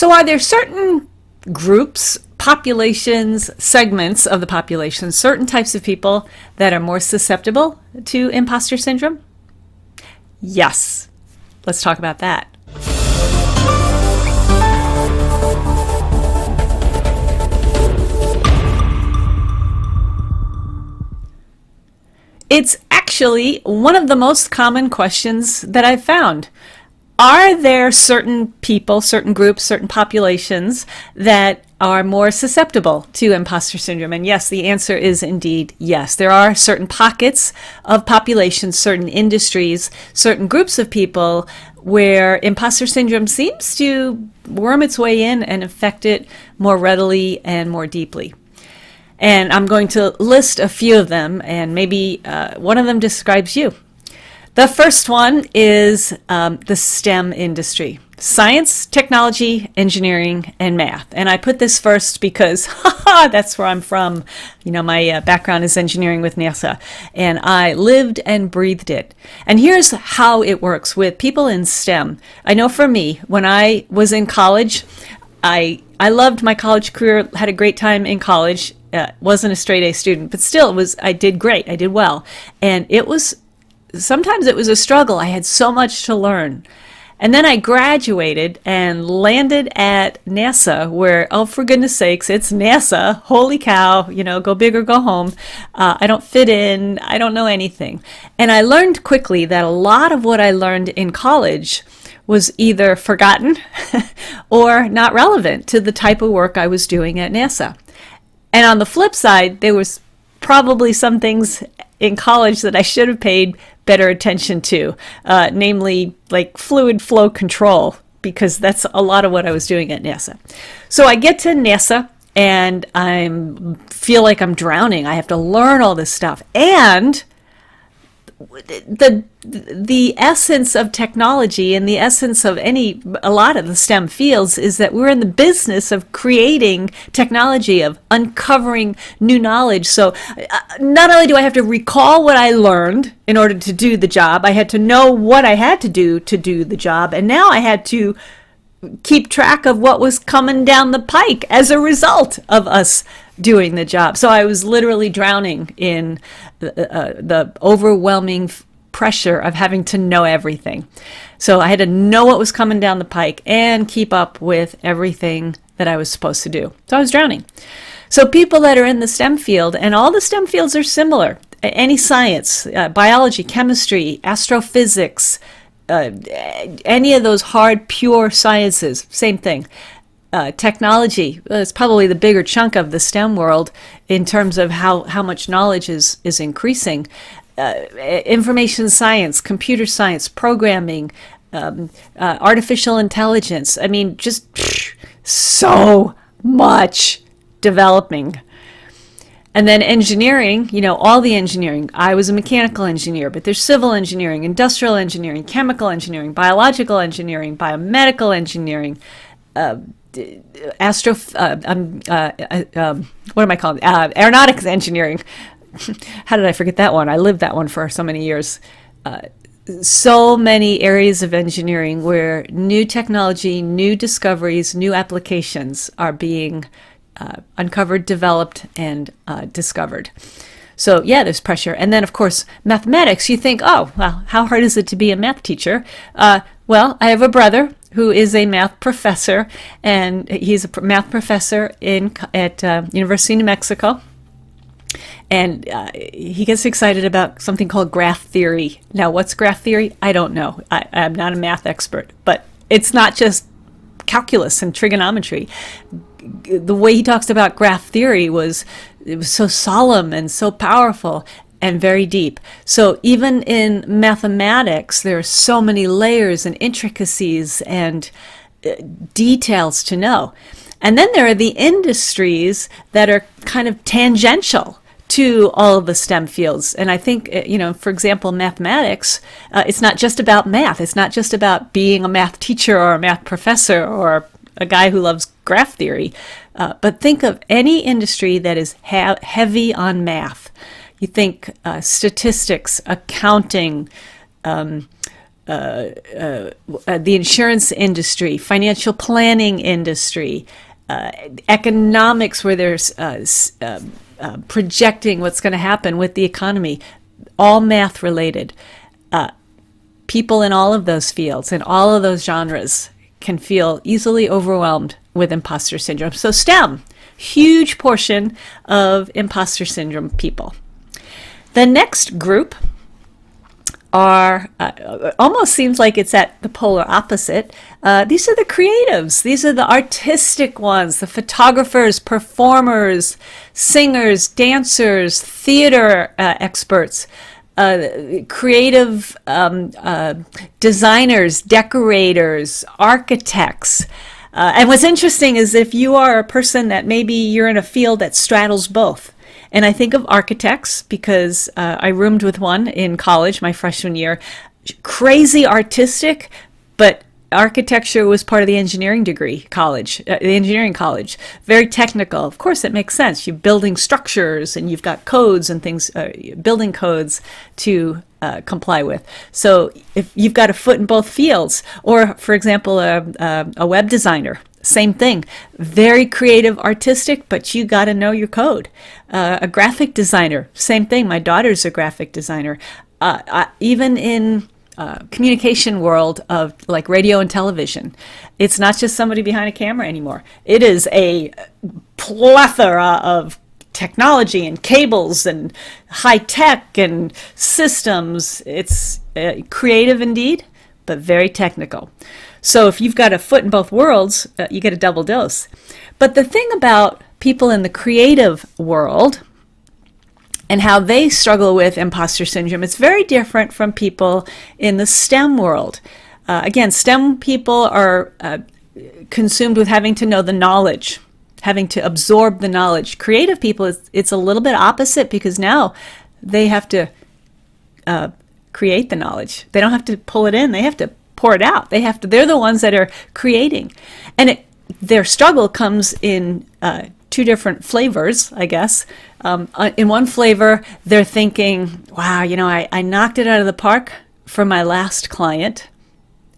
So are there certain groups, populations, segments of the population, certain types of people that are more susceptible to imposter syndrome? Yes. Let's talk about that. It's actually one of the most common questions that I've found. Are there certain people, certain groups, certain populations that are more susceptible to imposter syndrome? And yes, the answer is indeed yes. There are certain pockets of populations, certain industries, certain groups of people where imposter syndrome seems to worm its way in and affect it more readily and more deeply. And I'm going to list a few of them, and maybe one of them describes you. The first one is the STEM industry: science, technology, engineering, and math. And I put this first because that's where I'm from. You know, my background is engineering with NASA, and I lived and breathed it. And here's how it works with people in STEM. I know for me, when I was in college, I loved my college career, had a great time in college. Wasn't a straight A student, but still I did great. I did well. And sometimes it was a struggle. I had so much to learn. And then I graduated and landed at NASA where, oh, for goodness sakes, it's NASA. Holy cow, go big or go home. I don't fit in. I don't know anything. And I learned quickly that a lot of what I learned in college was either forgotten or not relevant to the type of work I was doing at NASA. And on the flip side, there was probably some things in college that I should have paid better attention to, namely like fluid flow control, because that's a lot of what I was doing at NASA. So I get to NASA and I feel like I'm drowning. I have to learn all this stuff. And the essence of technology and the essence of a lot of the STEM fields is that we're in the business of creating technology, of uncovering new knowledge. So not only do I have to recall what I learned in order to do the job, I had to know what I had to do the job, and now I had to keep track of what was coming down the pike as a result of us doing the job. So I was literally drowning in the overwhelming pressure of having to know everything. So I had to know what was coming down the pike and keep up with everything that I was supposed to do. So I was drowning. So people that are in the STEM field, and all the STEM fields are similar. Any science, biology, chemistry, astrophysics, any of those hard, pure sciences, same thing. Technology is probably the bigger chunk of the STEM world in terms of how much knowledge is increasing. Information science, computer science, programming, artificial intelligence. I mean, just so much developing. And then engineering, all the engineering. I was a mechanical engineer, but there's civil engineering, industrial engineering, chemical engineering, biological engineering, biomedical engineering, aeronautics engineering. How did I forget that one? I lived that one for so many years. So many areas of engineering where new technology, new discoveries, new applications are being uncovered, developed, and discovered. So yeah, there's pressure. And then, of course, mathematics. You think, oh, well, how hard is it to be a math teacher? Well, I have a brother who is a math professor, and he's a math professor at University of New Mexico. And he gets excited about something called graph theory. Now, what's graph theory? I don't know. I'm not a math expert, but it's not just calculus and trigonometry. The way he talks about graph theory was so solemn and so powerful and very deep. So even in mathematics, there are so many layers and intricacies and details to know. And then there are the industries that are kind of tangential to all of the STEM fields. And I think, for example, mathematics, it's not just about math. It's not just about being a math teacher or a math professor or a guy who loves graph theory. But think of any industry that is heavy on math. You think statistics, accounting, the insurance industry, financial planning industry, economics, where there's projecting what's going to happen with the economy, all math related. People in all of those fields, in all of those genres, can feel easily overwhelmed with imposter syndrome. So STEM, huge portion of imposter syndrome people. The next group are, almost seems like it's at the polar opposite. These are the creatives. These are the artistic ones, the photographers, performers, singers, dancers, theater experts, creative designers, decorators, architects. And what's interesting is if you are a person that maybe you're in a field that straddles both. And I think of architects because I roomed with one in college my freshman year. Crazy artistic, but architecture was part of the engineering college. Very technical. Of course, it makes sense. You're building structures and you've got codes and things, building codes to comply with. So if you've got a foot in both fields, or for example, a web designer, same thing. Very creative, artistic, but you got to know your code. A graphic designer, same thing. My daughter's a graphic designer. Even in communication world of like radio and television, it's not just somebody behind a camera anymore. It is a plethora of technology and cables and high tech and systems. It's creative indeed, but very technical. So if you've got a foot in both worlds, you get a double dose. But the thing about people in the creative world and how they struggle with imposter syndrome, it's very different from people in the STEM world. Again, STEM people are consumed with having to know the knowledge, having to absorb the knowledge. Creative people, it's a little bit opposite because now they have to create the knowledge. They don't have to pull it in. They have to pour it out. They're the ones that are creating. And their struggle comes in two different flavors, I guess. In one flavor, they're thinking, wow, I knocked it out of the park for my last client.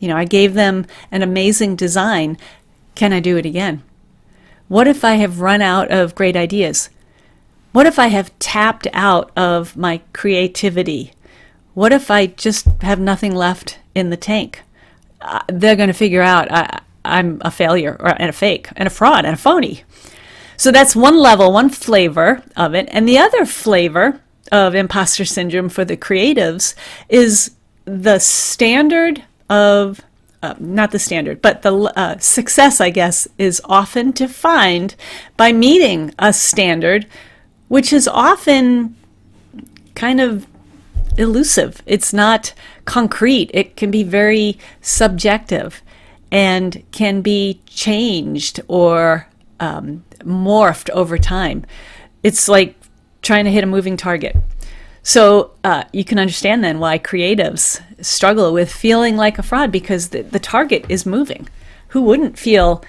I gave them an amazing design. Can I do it again? What if I have run out of great ideas? What if I have tapped out of my creativity? What if I just have nothing left in the tank? They're going to figure out I'm a failure and a fake and a fraud and a phony. So that's one level, one flavor of it. And the other flavor of imposter syndrome for the creatives is the standard of, not the standard, but the success, I guess, is often defined by meeting a standard, which is often kind of elusive. It's not concrete. It can be very subjective and can be changed or morphed over time. It's like trying to hit a moving target. So you can understand then why creatives struggle with feeling like a fraud, because the target is moving. Who wouldn't feel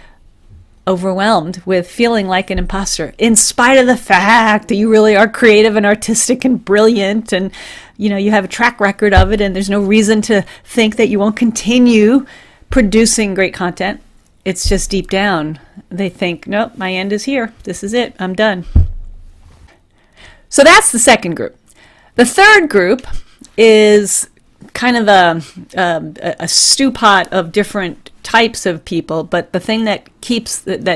overwhelmed with feeling like an imposter, in spite of the fact that you really are creative and artistic and brilliant, and you have a track record of it, and there's no reason to think that you won't continue producing great content. It's just deep down they think, nope, my end is here. This is it. I'm done. So that's the second group. The third group is kind of a stew pot of different types of people, but the thing that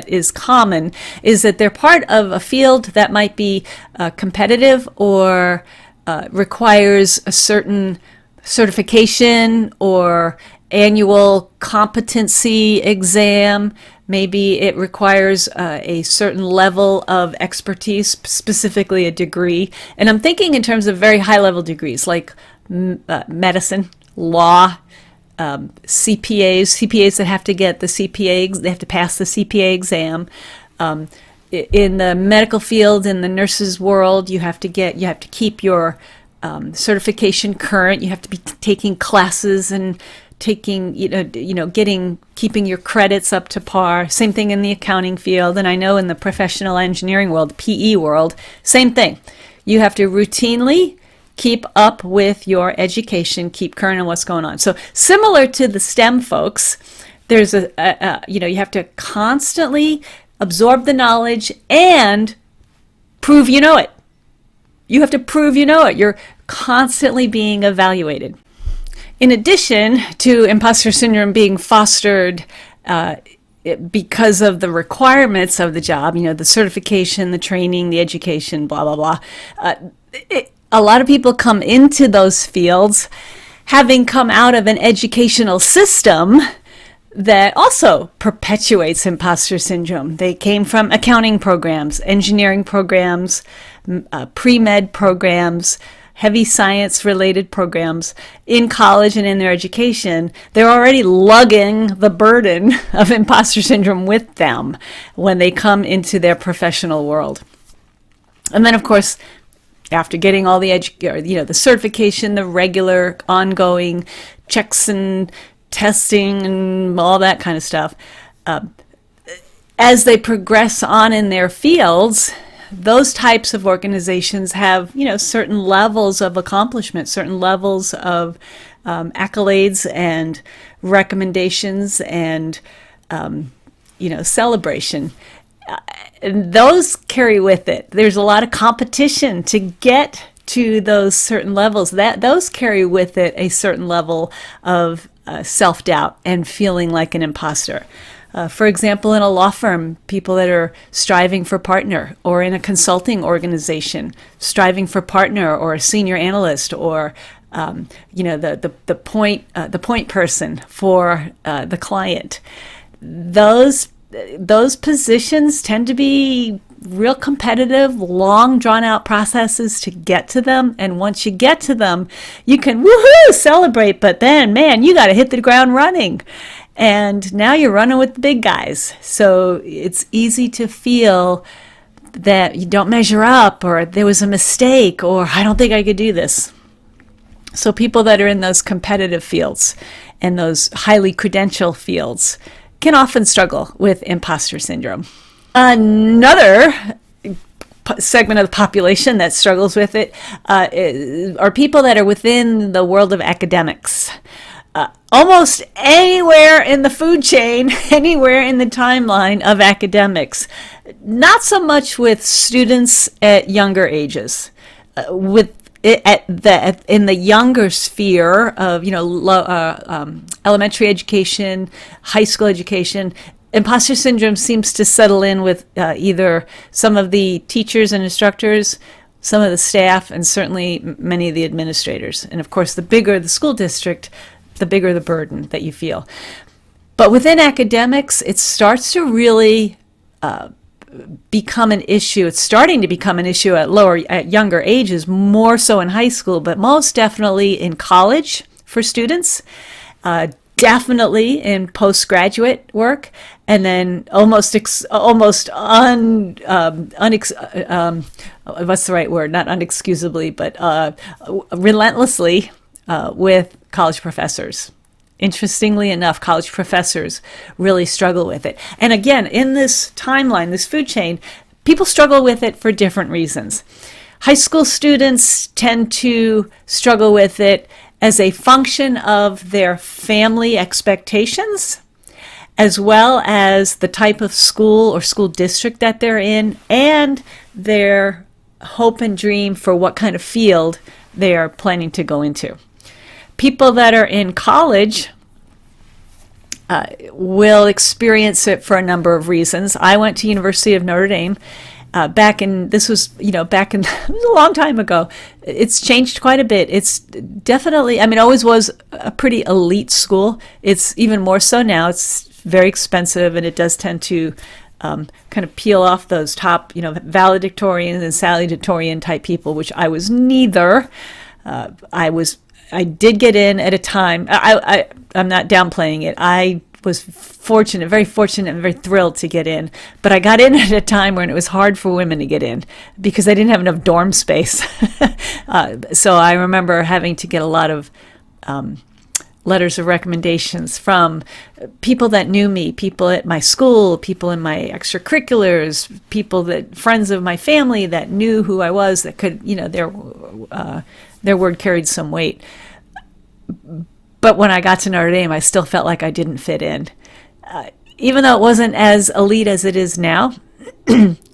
is common is that they're part of a field that might be competitive or requires a certain certification or annual competency exam. Maybe it requires a certain level of expertise, specifically a degree. And I'm thinking in terms of very high-level degrees like medicine, law, CPAs that have to get the CPA, they have to pass the CPA exam. In the medical field, in the nurses world, you have to keep your certification current. You have to be taking classes and keeping your credits up to par. Same thing in the accounting field, and I know in the professional engineering world, PE world, same thing. You have to routinely keep up with your education, keep current on what's going on. So similar to the STEM folks, there's you have to constantly absorb the knowledge and prove you know it. You have to prove you know it. You're constantly being evaluated. In addition to imposter syndrome being fostered because of the requirements of the job, the certification, the training, the education, blah, blah, blah, a lot of people come into those fields having come out of an educational system that also perpetuates imposter syndrome. They came from accounting programs, engineering programs, pre-med programs, heavy science-related programs in college and in their education. They're already lugging the burden of imposter syndrome with them when they come into their professional world. And then, of course, after getting all the the certification, the regular ongoing checks and testing and all that kind of stuff, as they progress on in their fields, those types of organizations have, certain levels of accomplishment, certain levels of accolades and recommendations and, celebration. And those carry with it. There's a lot of competition to get to those certain levels. Those carry with it a certain level of self-doubt and feeling like an imposter. For example, in a law firm, people that are striving for partner, or in a consulting organization, striving for partner, or a senior analyst, or the point person for the client. Those positions tend to be real competitive, long drawn out processes to get to them. And once you get to them, you can woohoo celebrate, but then, man, you got to hit the ground running. And now you're running with the big guys. So it's easy to feel that you don't measure up, or there was a mistake, or I don't think I could do this. So people that are in those competitive fields and those highly credentialed fields can often struggle with imposter syndrome. Another segment of the population that struggles with it are people that are within the world of academics. Almost anywhere in the food chain, anywhere in the timeline of academics. Not so much with students at younger ages. In the younger sphere of elementary education, high school education, imposter syndrome seems to settle in with either some of the teachers and instructors, some of the staff, and certainly many of the administrators. And of course, the bigger the school district, the bigger the burden that you feel. But within academics, it starts to really become an issue. It's starting to become an issue at younger ages, more so in high school, but most definitely in college for students, definitely in postgraduate work, and then what's the right word? Not unexcusably, but relentlessly with college professors. Interestingly enough, college professors really struggle with it. And again, in this timeline, this food chain, people struggle with it for different reasons. High school students tend to struggle with it as a function of their family expectations, as well as the type of school or school district that they're in, and their hope and dream for what kind of field they are planning to go into. People that are in college will experience it for a number of reasons. I went to University of Notre Dame this was a long time ago. It's changed quite a bit. It's definitely, it always was a pretty elite school. It's even more so now. It's very expensive, and it does tend to kind of peel off those top, valedictorian and salutatorian type people, which I was neither. I did get in at a time. I'm not downplaying it. I was very fortunate and very thrilled to get in. But I got in at a time when it was hard for women to get in because I didn't have enough dorm space. So I remember having to get a lot of letters of recommendations from people that knew me, people at my school, people in my extracurriculars, friends of my family that knew who I was, that could, their word carried some weight. But when I got to Notre Dame, I still felt like I didn't fit in. Even though it wasn't as elite as it is now,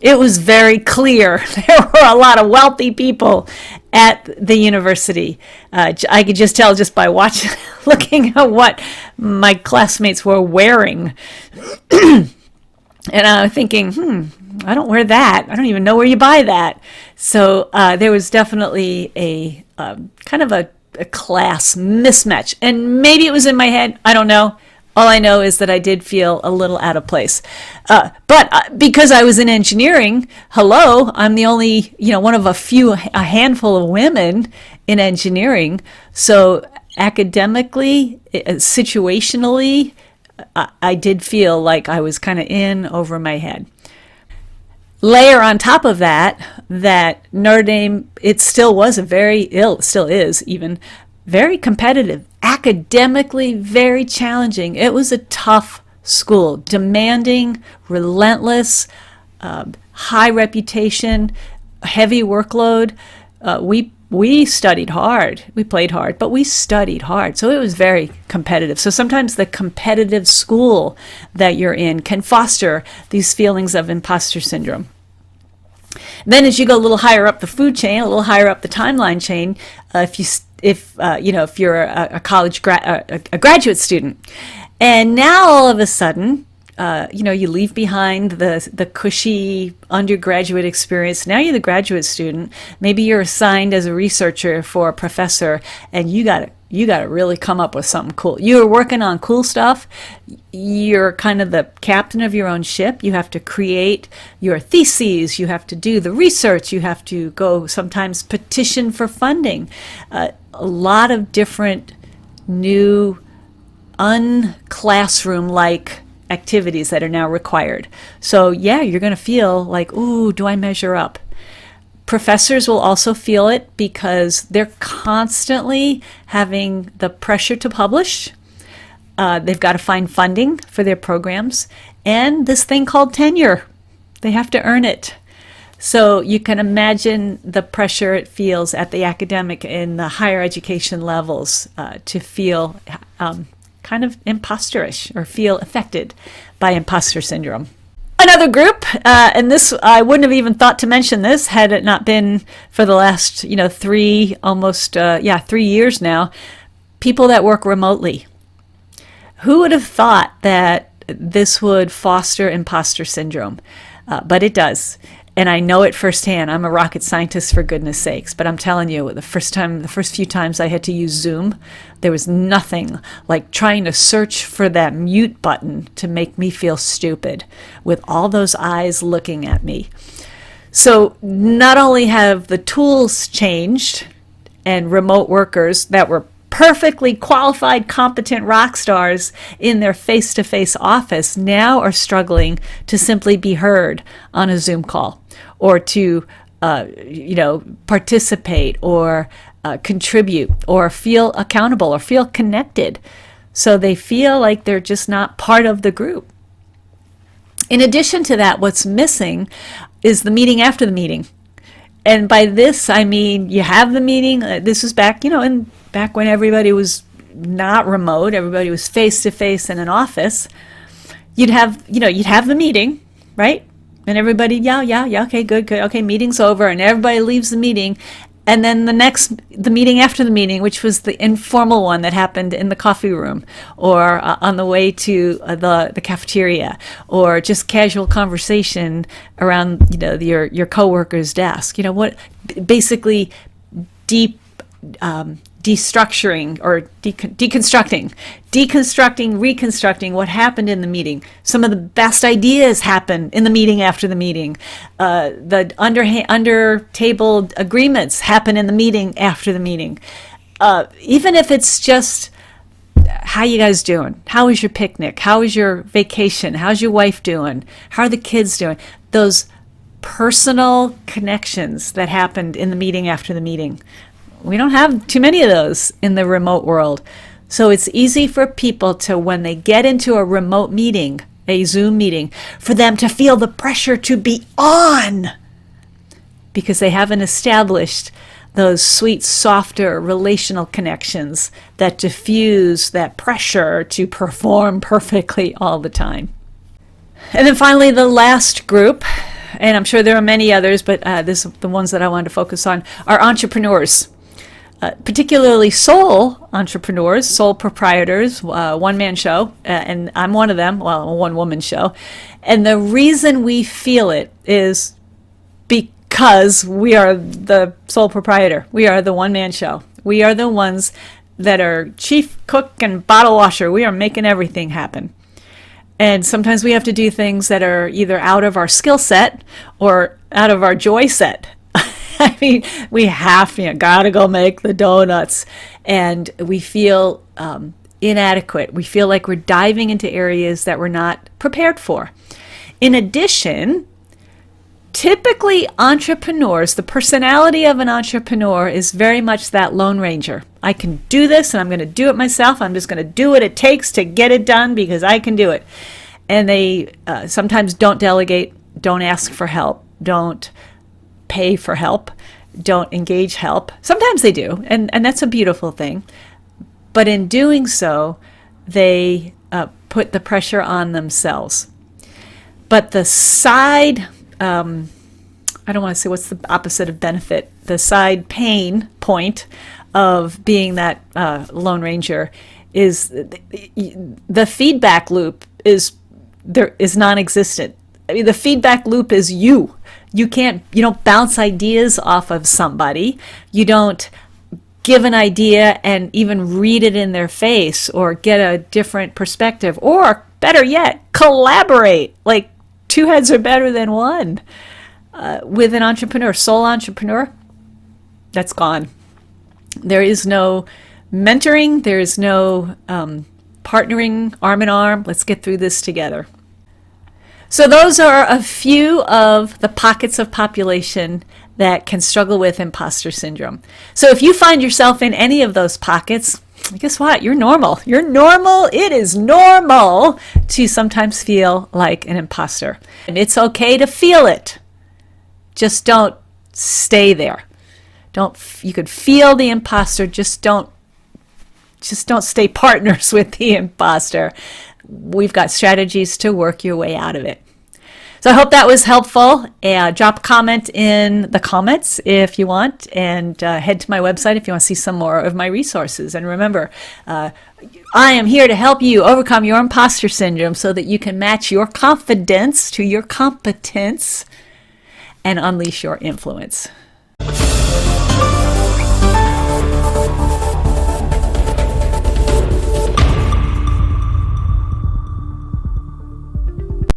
it was very clear there were a lot of wealthy people at the university. I could just tell just by watching, looking at what my classmates were wearing. And I'm thinking, I don't wear that. I don't even know where you buy that. So there was definitely a kind of a class mismatch. And maybe it was in my head. I don't know. All I know is that I did feel a little out of place. But because I was in engineering, I'm the only, one of a handful of women in engineering. So academically, situationally, I did feel like I was kind of in over my head. Layer on top of that Notre Dame, it still is even very competitive, academically very challenging. It was a tough school, demanding, relentless, high reputation, heavy workload. We studied hard. We played hard, but we studied hard. So it was very competitive. So sometimes the competitive school that you're in can foster these feelings of imposter syndrome. Then as you go a little higher up the food chain, a little higher up the timeline chain, if you're a college a graduate student, and now all of a sudden, you leave behind the cushy undergraduate experience. Now you're the graduate student. Maybe you're assigned as a researcher for a professor, and you got to really come up with something cool. You're working on cool stuff. You're kind of the captain of your own ship. You have to create your theses. You have to do the research. You have to go sometimes petition for funding. A lot of different new unclassroom-like activities that are now required. So yeah, you're going to feel like, ooh, do I measure up? Professors will also feel it because they're constantly having the pressure to publish. They've got to find funding for their programs and this thing called tenure. They have to earn it. So you can imagine the pressure it feels at the academic and the higher education levels to feel kind of imposterish or feel affected by imposter syndrome. Another group, and this I wouldn't have even thought to mention this had it not been for the last 3 years now, people that work remotely. Who would have thought that this would foster imposter syndrome? But it does. And I know it firsthand. I'm a rocket scientist, for goodness sakes. But I'm telling you, the first few times I had to use Zoom, there was nothing like trying to search for that mute button to make me feel stupid with all those eyes looking at me. So not only have the tools changed, and remote workers that were perfectly qualified, competent rock stars in their face-to-face office now are struggling to simply be heard on a Zoom call or to, participate or contribute or feel accountable or feel connected. So they feel like they're just not part of the group. In addition to that, what's missing is the meeting after the meeting. And by this, I mean, you have the meeting. This was back, back when everybody was not remote, everybody was face-to-face in an office. You'd have the meeting, right? And everybody, yeah, okay, good, okay, meeting's over, and everybody leaves the meeting. And then the meeting after the meeting, which was the informal one that happened in the coffee room or on the way to the cafeteria, or just casual conversation around, your coworker's desk. Basically destructuring or deconstructing, reconstructing what happened in the meeting. Some of the best ideas happen in the meeting after the meeting. The under-table agreements happen in the meeting after the meeting. Even if it's just, how you guys doing? How was your picnic? How was your vacation? How's your wife doing? How are the kids doing? Those personal connections that happened in the meeting after the meeting. We don't have too many of those in the remote world. So it's easy for people to, when they get into a remote meeting, a Zoom meeting, for them to feel the pressure to be on because they haven't established those sweet, softer relational connections that diffuse that pressure to perform perfectly all the time. And then finally, the last group, and I'm sure there are many others, but the ones that I wanted to focus on, are entrepreneurs. Particularly sole entrepreneurs, sole proprietors, one-man show, and I'm one of them, well, a one-woman show. And the reason we feel it is because we are the sole proprietor. We are the one-man show. We are the ones that are chief cook and bottle washer. We are making everything happen. And sometimes we have to do things that are either out of our skill set or out of our joy set. I mean, we have, gotta go make the donuts. And we feel inadequate. We feel like we're diving into areas that we're not prepared for. In addition, typically entrepreneurs, the personality of an entrepreneur is very much that Lone Ranger. I can do this and I'm going to do it myself. I'm just going to do what it takes to get it done because I can do it. And they sometimes don't delegate, don't ask for help, don't pay for help, don't engage help. Sometimes they do, and that's a beautiful thing. But in doing so, they put the pressure on themselves. But the side, I don't want to say what's the opposite of benefit, the side pain point of being that Lone Ranger is the feedback loop is non-existent. I mean, the feedback loop is you. You don't bounce ideas off of somebody. You don't give an idea and even read it in their face or get a different perspective, or better yet, collaborate. Like, two heads are better than one. With an entrepreneur, sole entrepreneur, that's gone. There is no mentoring. There is no partnering arm in arm. Let's get through this together. So those are a few of the pockets of population that can struggle with imposter syndrome. So if you find yourself in any of those pockets, guess what? You're normal. You're normal. It is normal to sometimes feel like an imposter. And it's okay to feel it. Just don't stay there. You could feel the imposter, just don't stay partners with the imposter. We've got strategies to work your way out of it. So I hope that was helpful. Drop a comment in the comments if you want, and head to my website if you want to see some more of my resources. And remember, I am here to help you overcome your imposter syndrome so that you can match your confidence to your competence and unleash your influence.